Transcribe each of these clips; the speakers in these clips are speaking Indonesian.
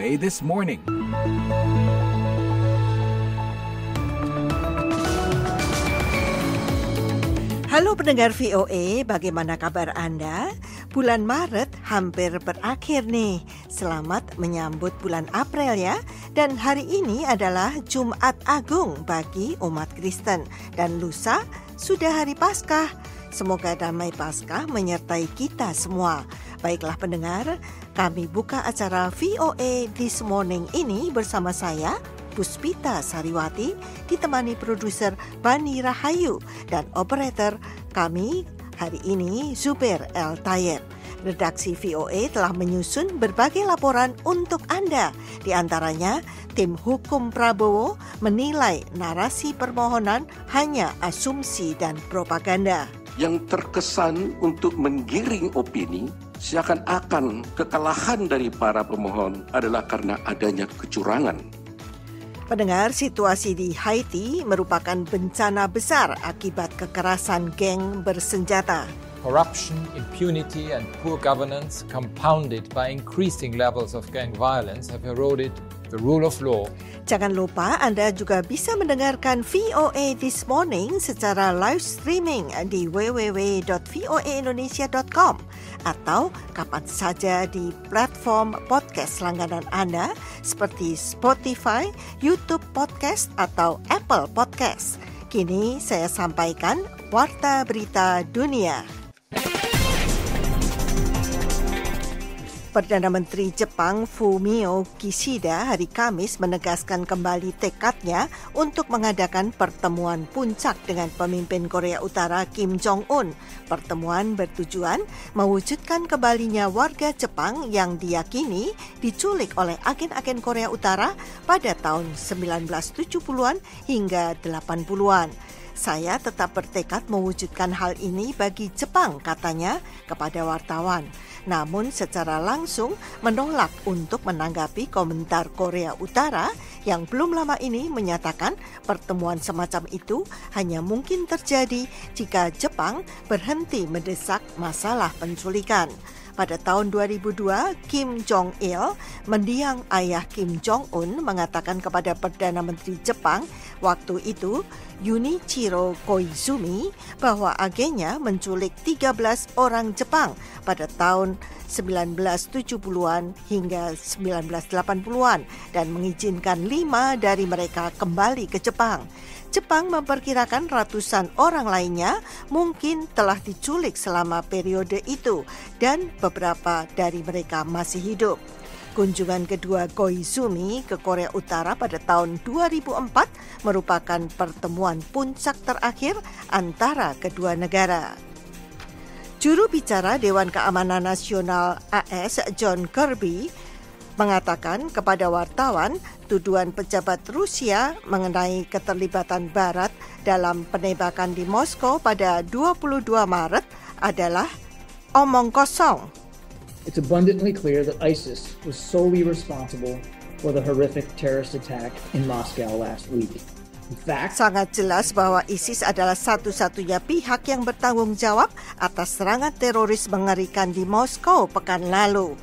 VOA This Morning. Halo pendengar VOA, bagaimana kabar Anda? Bulan Maret hampir berakhir nih. Selamat menyambut bulan April ya. Dan hari ini adalah Jumat Agung bagi umat Kristen. Dan lusa sudah hari Paskah. Semoga damai Paskah menyertai kita semua. Baiklah pendengar, kami buka acara VOA This Morning ini bersama saya, Puspita Sariwati, ditemani produser Bani Rahayu dan operator kami hari ini Zubair El Tayeb. Redaksi VOA telah menyusun berbagai laporan untuk Anda. Di antaranya, tim hukum Prabowo menilai narasi permohonan hanya asumsi dan propaganda. Yang terkesan untuk menggiring opini seakan-akan kekalahan dari para pemohon adalah karena adanya kecurangan. Pendengar, situasi di Haiti merupakan bencana besar akibat kekerasan geng bersenjata. Corruption, impunity and poor governance compounded by increasing levels of gang violence have eroded the rule of law. Jangan lupa Anda juga bisa mendengarkan VOA This Morning secara live streaming di www.voaindonesia.com atau kapan saja di platform podcast langganan Anda seperti Spotify, YouTube Podcast atau Apple Podcast. Kini saya sampaikan Warta Berita Dunia. Perdana Menteri Jepang Fumio Kishida hari Kamis menegaskan kembali tekadnya untuk mengadakan pertemuan puncak dengan pemimpin Korea Utara Kim Jong-un. Pertemuan bertujuan mewujudkan kembalinya warga Jepang yang diyakini diculik oleh agen-agen Korea Utara pada tahun 1970-an hingga 80-an. Saya tetap bertekad mewujudkan hal ini bagi Jepang, katanya kepada wartawan. Namun secara langsung menolak untuk menanggapi komentar Korea Utara yang belum lama ini menyatakan pertemuan semacam itu hanya mungkin terjadi jika Jepang berhenti mendesak masalah penculikan. Pada tahun 2002, Kim Jong-il, mendiang ayah Kim Jong-un, mengatakan kepada Perdana Menteri Jepang waktu itu, Junichiro Koizumi, bahwa agennya menculik 13 orang Jepang pada tahun 1970-an hingga 1980-an dan mengizinkan 5 dari mereka kembali ke Jepang. Jepang memperkirakan ratusan orang lainnya mungkin telah diculik selama periode itu dan beberapa dari mereka masih hidup. Kunjungan kedua Koizumi ke Korea Utara pada tahun 2004 merupakan pertemuan puncak terakhir antara kedua negara. Juru bicara Dewan Keamanan Nasional AS John Kirby mengatakan kepada wartawan tuduhan pejabat Rusia mengenai keterlibatan Barat dalam penembakan di Moskow pada 22 Maret adalah omong kosong. It's abundantly clear that ISIS was solely responsible for the horrific terrorist attack in Moscow last week. In fact, sangat jelas bahwa ISIS adalah satu-satunya pihak yang bertanggung jawab atas serangan teroris mengerikan di Moskow pekan lalu.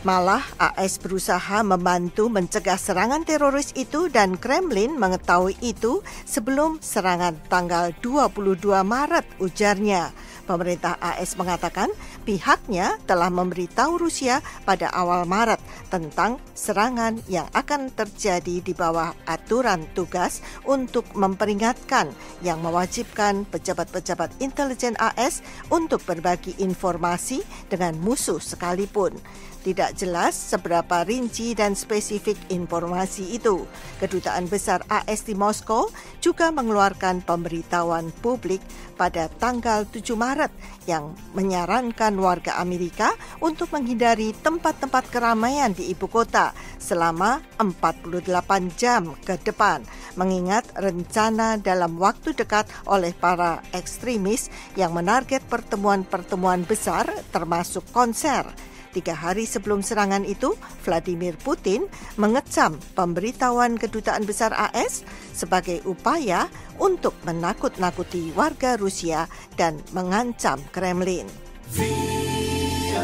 Malah AS berusaha membantu mencegah serangan teroris itu dan Kremlin mengetahui itu sebelum serangan tanggal 22 Maret, ujarnya. Pemerintah AS mengatakan pihaknya telah memberitahu Rusia pada awal Maret tentang serangan yang akan terjadi di bawah aturan tugas untuk memperingatkan yang mewajibkan pejabat-pejabat intelijen AS untuk berbagi informasi dengan musuh sekalipun. Tidak jelas seberapa rinci dan spesifik informasi itu. Kedutaan Besar AS di Moskow juga mengeluarkan pemberitahuan publik pada tanggal 7 Maret yang menyarankan warga Amerika untuk menghindari tempat-tempat keramaian di ibu kota selama 48 jam ke depan, mengingat rencana dalam waktu dekat oleh para ekstremis yang menarget pertemuan-pertemuan besar termasuk konser. 3 hari sebelum serangan itu, Vladimir Putin mengecam pemberitahuan Kedutaan Besar AS sebagai upaya untuk menakut-nakuti warga Rusia dan mengancam Kremlin. VOA,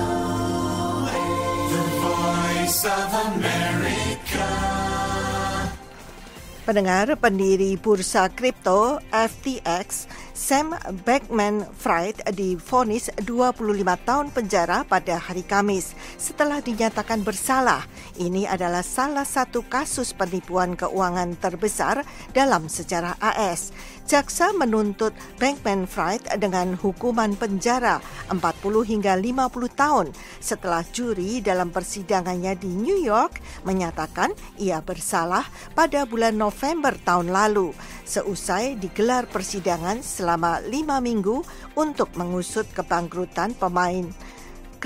the Voice of America. Pendengar, pendiri bursa kripto FTX, Sam Bankman-Fried divonis 25 tahun penjara pada hari Kamis setelah dinyatakan bersalah. Ini adalah salah satu kasus penipuan keuangan terbesar dalam sejarah AS. Jaksa menuntut Bankman-Fried dengan hukuman penjara 40 hingga 50 tahun setelah juri dalam persidangannya di New York menyatakan ia bersalah pada bulan November tahun lalu seusai digelar persidangan selama 5 minggu untuk mengusut kebangkrutan pemain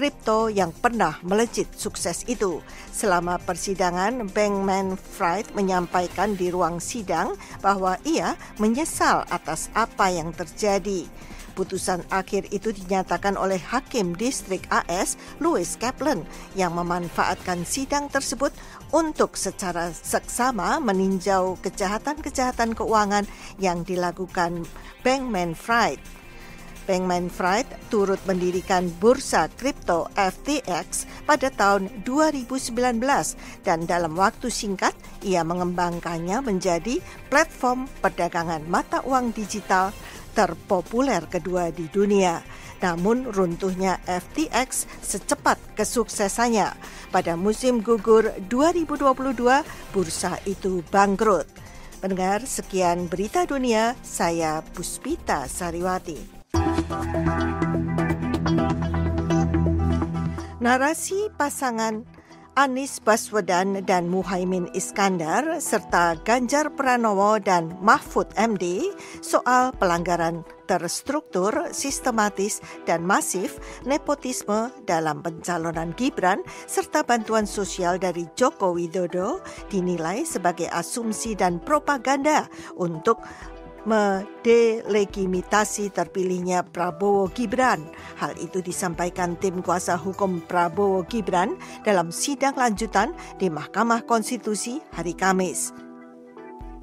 kripto yang pernah melejit sukses itu. Selama persidangan, Bankman-Fried menyampaikan di ruang sidang bahwa ia menyesal atas apa yang terjadi. Putusan akhir itu dinyatakan oleh Hakim Distrik AS, Louis Kaplan, yang memanfaatkan sidang tersebut untuk secara seksama meninjau kejahatan-kejahatan keuangan yang dilakukan Bankman-Fried. Bankman-Fried turut mendirikan bursa kripto FTX pada tahun 2019 dan dalam waktu singkat ia mengembangkannya menjadi platform perdagangan mata uang digital terpopuler kedua di dunia. Namun runtuhnya FTX secepat kesuksesannya. Pada musim gugur 2022, bursa itu bangkrut. Pendengar, sekian berita dunia, saya Puspita Sariwati. Narasi pasangan Anies Baswedan dan Muhaimin Iskandar serta Ganjar Pranowo dan Mahfud MD soal pelanggaran terstruktur, sistematis dan masif nepotisme dalam pencalonan Gibran serta bantuan sosial dari Joko Widodo dinilai sebagai asumsi dan propaganda untuk mendelegitimasi terpilihnya Prabowo Gibran. Hal itu disampaikan tim kuasa hukum Prabowo Gibran dalam sidang lanjutan di Mahkamah Konstitusi hari Kamis.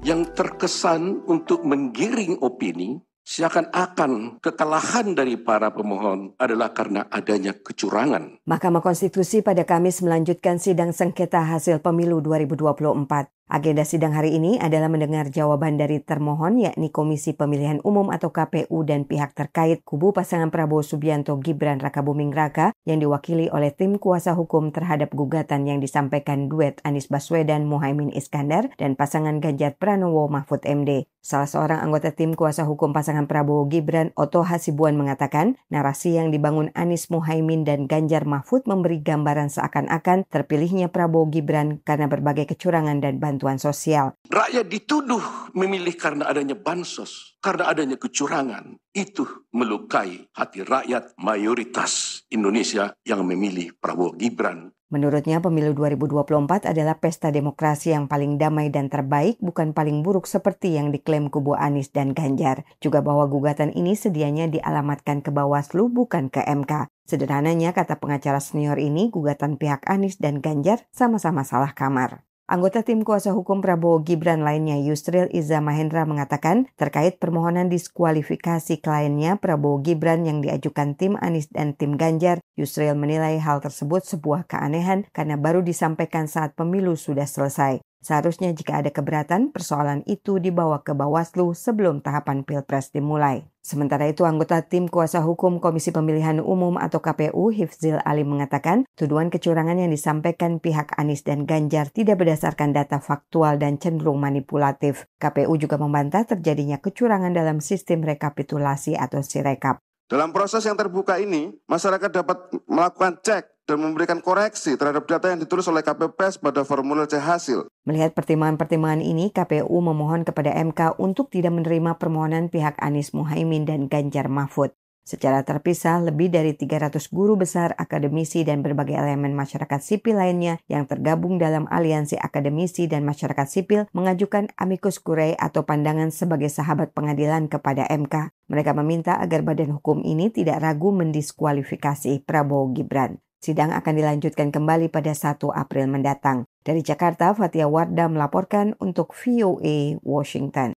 Yang terkesan untuk menggiring opini seakan-akan kekalahan dari para pemohon adalah karena adanya kecurangan. Mahkamah Konstitusi pada Kamis melanjutkan sidang sengketa hasil pemilu 2024. Agenda sidang hari ini adalah mendengar jawaban dari termohon yakni Komisi Pemilihan Umum atau KPU dan pihak terkait kubu pasangan Prabowo Subianto Gibran Rakabuming Raka yang diwakili oleh tim kuasa hukum terhadap gugatan yang disampaikan duet Anies Baswedan Muhaimin Iskandar dan pasangan Ganjar Pranowo Mahfud MD. Salah seorang anggota tim kuasa hukum pasangan Prabowo Gibran, Otto Hasibuan, mengatakan narasi yang dibangun Anies Muhaimin dan Ganjar Mahfud memberi gambaran seakan-akan terpilihnya Prabowo Gibran karena berbagai kecurangan dan bantuan sosial. Rakyat dituduh memilih karena adanya bansos, karena adanya kecurangan. Itu melukai hati rakyat mayoritas Indonesia yang memilih Prabowo Gibran. Menurutnya, pemilu 2024 adalah pesta demokrasi yang paling damai dan terbaik, bukan paling buruk seperti yang diklaim kubu Anies dan Ganjar. Juga bahwa gugatan ini sedianya dialamatkan ke Bawaslu, bukan ke MK. Sederhananya, kata pengacara senior ini, gugatan pihak Anies dan Ganjar sama-sama salah kamar. Anggota tim kuasa hukum Prabowo Gibran lainnya Yusril Iza Mahendra mengatakan terkait permohonan diskualifikasi kliennya Prabowo Gibran yang diajukan tim Anies dan tim Ganjar, Yusril menilai hal tersebut sebuah keanehan karena baru disampaikan saat pemilu sudah selesai. Seharusnya jika ada keberatan, persoalan itu dibawa ke Bawaslu sebelum tahapan Pilpres dimulai. Sementara itu, anggota tim kuasa hukum Komisi Pemilihan Umum atau KPU, Hifzil Ali, mengatakan tuduhan kecurangan yang disampaikan pihak Anies dan Ganjar tidak berdasarkan data faktual dan cenderung manipulatif. KPU juga membantah terjadinya kecurangan dalam sistem rekapitulasi atau Sirekap. Dalam proses yang terbuka ini, masyarakat dapat melakukan cek dan memberikan koreksi terhadap data yang ditulis oleh KPPS pada formulir C hasil. Melihat pertimbangan-pertimbangan ini, KPU memohon kepada MK untuk tidak menerima permohonan pihak Anies Muhaimin dan Ganjar Mahfud. Secara terpisah, lebih dari 300 guru besar, akademisi, dan berbagai elemen masyarakat sipil lainnya yang tergabung dalam aliansi akademisi dan masyarakat sipil mengajukan amicus curiae atau pandangan sebagai sahabat pengadilan kepada MK. Mereka meminta agar badan hukum ini tidak ragu mendiskualifikasi Prabowo Gibran. Sidang akan dilanjutkan kembali pada 1 April mendatang. Dari Jakarta, Fatia Wardah melaporkan untuk VOA Washington.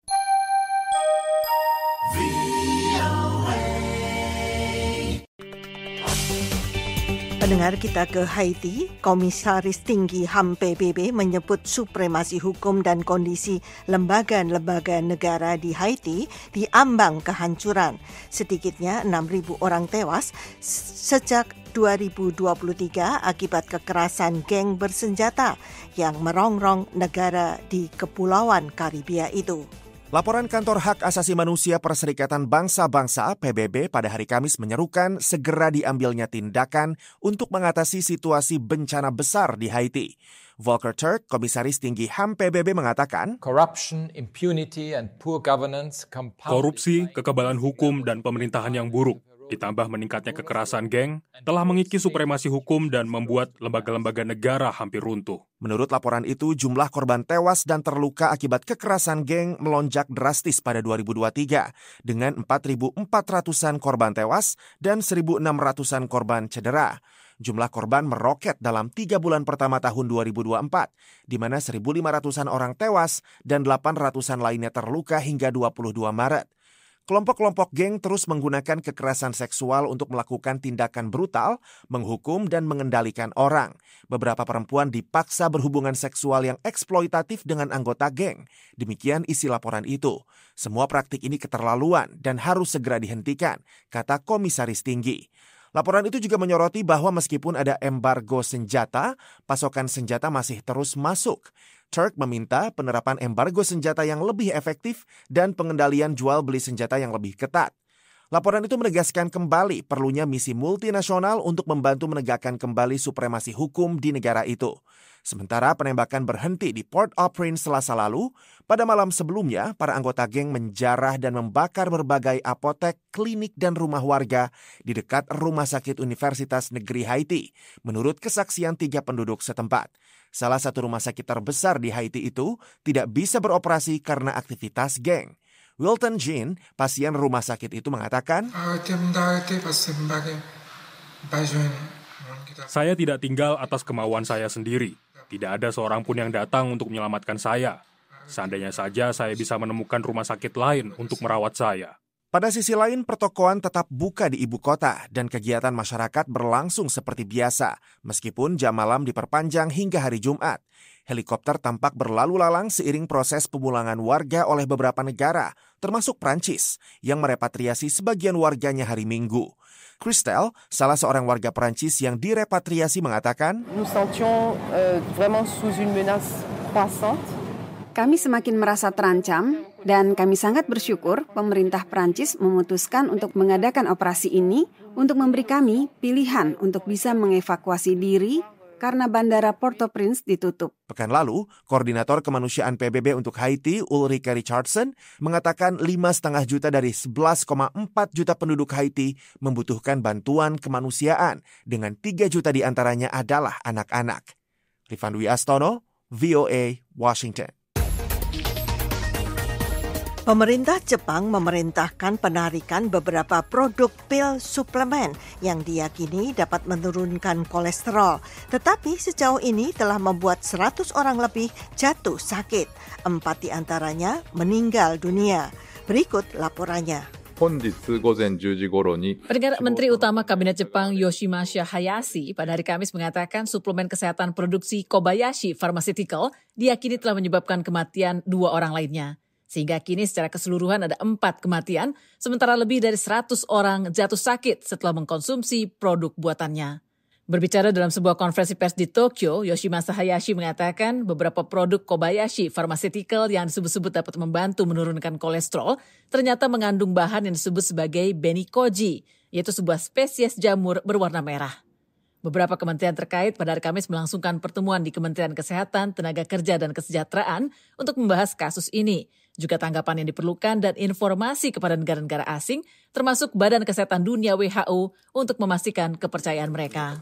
Pendengar, kita ke Haiti. Komisaris Tinggi HAM PBB menyebut supremasi hukum dan kondisi lembaga-lembaga negara di Haiti diambang kehancuran. Sedikitnya 6.000 orang tewas sejak 2023 akibat kekerasan geng bersenjata yang merongrong negara di Kepulauan Karibia itu. Laporan Kantor Hak Asasi Manusia Perserikatan Bangsa-Bangsa PBB pada hari Kamis menyerukan segera diambilnya tindakan untuk mengatasi situasi bencana besar di Haiti. Volker Turk, Komisaris Tinggi HAM PBB mengatakan, Corruption, impunity, and poor governance korupsi, kekebalan hukum, dan pemerintahan yang buruk, ditambah meningkatnya kekerasan geng, telah mengikis supremasi hukum dan membuat lembaga-lembaga negara hampir runtuh. Menurut laporan itu, jumlah korban tewas dan terluka akibat kekerasan geng melonjak drastis pada 2023 dengan 4.400-an korban tewas dan 1.600-an korban cedera. Jumlah korban meroket dalam 3 bulan pertama tahun 2024, di mana 1.500-an orang tewas dan 800-an lainnya terluka hingga 22 Maret. Kelompok-kelompok geng terus menggunakan kekerasan seksual untuk melakukan tindakan brutal, menghukum dan mengendalikan orang. Beberapa perempuan dipaksa berhubungan seksual yang eksploitatif dengan anggota geng. Demikian isi laporan itu. Semua praktik ini keterlaluan dan harus segera dihentikan, kata Komisaris Tinggi. Laporan itu juga menyoroti bahwa meskipun ada embargo senjata, pasokan senjata masih terus masuk. Turk meminta penerapan embargo senjata yang lebih efektif dan pengendalian jual beli senjata yang lebih ketat. Laporan itu menegaskan kembali perlunya misi multinasional untuk membantu menegakkan kembali supremasi hukum di negara itu. Sementara penembakan berhenti di Port-au-Prince Selasa lalu, pada malam sebelumnya para anggota geng menjarah dan membakar berbagai apotek, klinik dan rumah warga di dekat Rumah Sakit Universitas Negeri Haiti, menurut kesaksian 3 penduduk setempat. Salah satu rumah sakit terbesar di Haiti itu tidak bisa beroperasi karena aktivitas geng. Wilton Jean, pasien rumah sakit itu mengatakan, saya tidak tinggal atas kemauan saya sendiri. Tidak ada seorang pun yang datang untuk menyelamatkan saya. Seandainya saja saya bisa menemukan rumah sakit lain untuk merawat saya. Pada sisi lain, pertokoan tetap buka di ibu kota dan kegiatan masyarakat berlangsung seperti biasa, meskipun jam malam diperpanjang hingga hari Jumat. Helikopter tampak berlalu lalang seiring proses pemulangan warga oleh beberapa negara, termasuk Prancis, yang merepatriasi sebagian warganya hari Minggu. Christelle, salah seorang warga Prancis yang direpatriasi mengatakan, Nous sentions vraiment sous une menace croissante. Kami semakin merasa terancam dan kami sangat bersyukur pemerintah Prancis memutuskan untuk mengadakan operasi ini untuk memberi kami pilihan untuk bisa mengevakuasi diri karena bandara Port-au-Prince ditutup. Pekan lalu, Koordinator Kemanusiaan PBB untuk Haiti, Ulrike Richardson, mengatakan 5,5 juta dari 11,4 juta penduduk Haiti membutuhkan bantuan kemanusiaan, dengan 3 juta diantaranya adalah anak-anak. Rifan Dwi Astono, VOA, Washington. Pemerintah Jepang memerintahkan penarikan beberapa produk pil suplemen yang diyakini dapat menurunkan kolesterol. Tetapi sejauh ini telah membuat 100 orang lebih jatuh sakit. 4 diantaranya meninggal dunia. Berikut laporannya. Perdana Menteri Utama Kabinet Jepang Yoshimasa Hayashi pada hari Kamis mengatakan suplemen kesehatan produksi Kobayashi Pharmaceutical diyakini telah menyebabkan kematian 2 orang lainnya. Sehingga kini secara keseluruhan ada 4 kematian, sementara lebih dari 100 orang jatuh sakit setelah mengkonsumsi produk buatannya. Berbicara dalam sebuah konferensi pers di Tokyo, Yoshimasa Hayashi mengatakan beberapa produk Kobayashi Pharmaceutical yang disebut-sebut dapat membantu menurunkan kolesterol ternyata mengandung bahan yang disebut sebagai benikoji, yaitu sebuah spesies jamur berwarna merah. Beberapa kementerian terkait pada hari Kamis melangsungkan pertemuan di Kementerian Kesehatan, Tenaga Kerja, dan Kesejahteraan untuk membahas kasus ini. Juga tanggapan yang diperlukan dan informasi kepada negara-negara asing, termasuk Badan Kesehatan Dunia WHO, untuk memastikan kepercayaan mereka.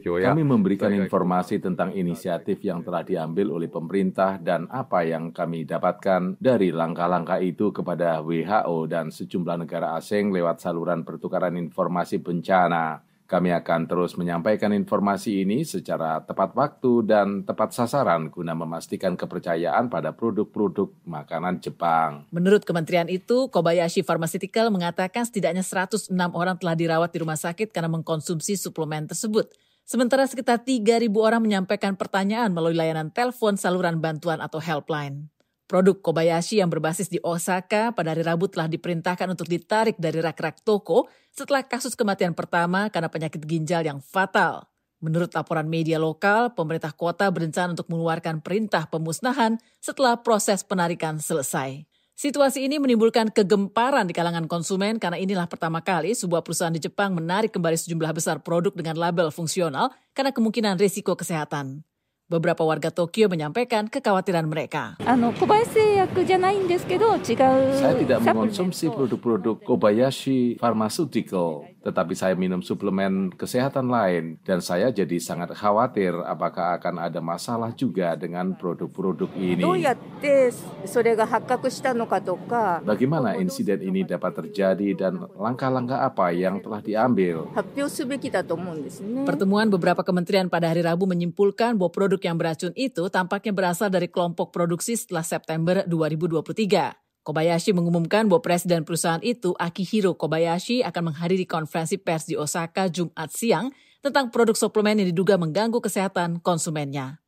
Kami memberikan informasi tentang inisiatif yang telah diambil oleh pemerintah dan apa yang kami dapatkan dari langkah-langkah itu kepada WHO dan sejumlah negara asing lewat saluran pertukaran informasi bencana. Kami akan terus menyampaikan informasi ini secara tepat waktu dan tepat sasaran guna memastikan kepercayaan pada produk-produk makanan Jepang. Menurut kementerian itu, Kobayashi Pharmaceutical mengatakan setidaknya 106 orang telah dirawat di rumah sakit karena mengkonsumsi suplemen tersebut. Sementara sekitar 3.000 orang menyampaikan pertanyaan melalui layanan telepon saluran bantuan atau helpline. Produk Kobayashi yang berbasis di Osaka pada hari Rabu telah diperintahkan untuk ditarik dari rak-rak toko setelah kasus kematian pertama karena penyakit ginjal yang fatal. Menurut laporan media lokal, pemerintah kota berencana untuk mengeluarkan perintah pemusnahan setelah proses penarikan selesai. Situasi ini menimbulkan kegemparan di kalangan konsumen karena inilah pertama kali sebuah perusahaan di Jepang menarik kembali sejumlah besar produk dengan label fungsional karena kemungkinan risiko kesehatan. Beberapa warga Tokyo menyampaikan kekhawatiran mereka. Saya tidak mengonsumsi produk-produk Kobayashi Pharmaceutical, tetapi saya minum suplemen kesehatan lain dan saya jadi sangat khawatir apakah akan ada masalah juga dengan produk-produk ini. Bagaimana insiden ini dapat terjadi dan langkah-langkah apa yang telah diambil? Pertemuan beberapa kementerian pada hari Rabu menyimpulkan bahwa produk yang beracun itu tampaknya berasal dari kelompok produksi setelah September 2023. Kobayashi mengumumkan bahwa presiden perusahaan itu, Akihiro Kobayashi, akan menghadiri konferensi pers di Osaka Jumat siang tentang produk suplemen yang diduga mengganggu kesehatan konsumennya.